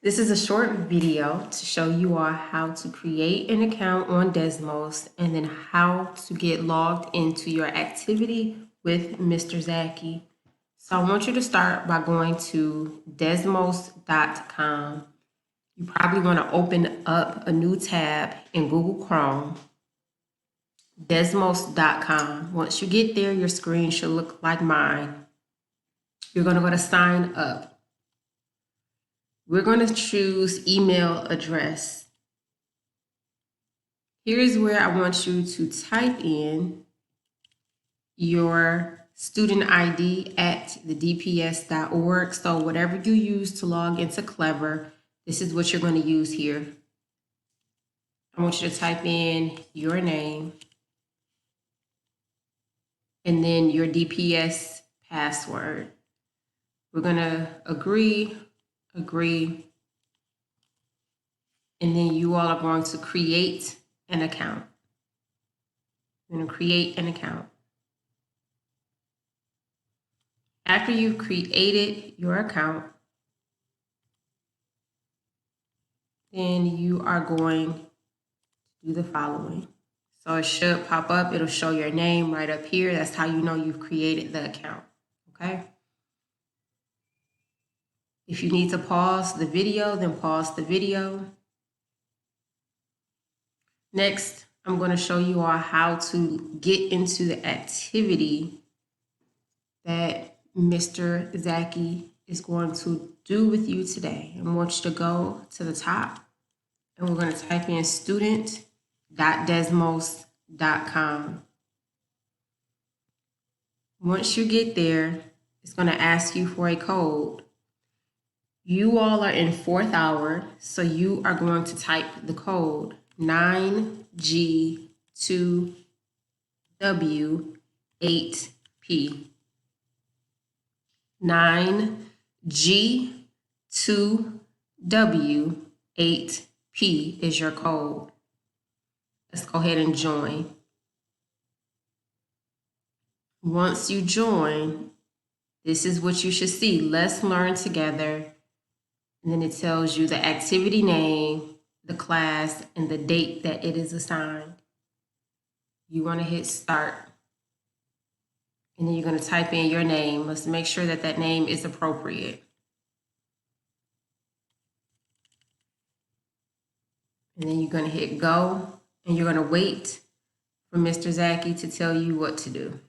This is a short video to show you all how to create an account on Desmos and then how to get logged into your activity with Mr. Zaki. So I want you to start by going to desmos.com. You probably want to open up a new tab in Google Chrome, desmos.com. Once you get there, your screen should look like mine. You're going to go to sign up. We're going to choose email address. Here's where I want you to type in your student ID at the dps.org. So whatever you use to log into Clever, this is what you're going to use here. I want you to type in your name and then your DPS password. We're going to agree, and then you all are going to create an account. You're going to create an account. After you've created your account, then you are going to do the following. So it should pop up. It'll show your name right up here. That's how you know you've created the account. Okay? If you need to pause the video, then pause the video. Next, I'm going to show you all how to get into the activity that Mr. Zaki is going to do with you today. I want you to go to the top and we're going to type in student.desmos.com. Once you get there, it's going to ask you for a code. You all are in 4th hour, so you are going to type the code 9G2W8P. 9G2W8P is your code. Let's go ahead and join. Once you join, this is what you should see. Let's learn together. And then it tells you the activity name, the class, and the date that it is assigned. You want to hit start. And then you're going to type in your name. Let's make sure that that name is appropriate. And then you're going to hit go. And you're going to wait for Mr. Zaki to tell you what to do.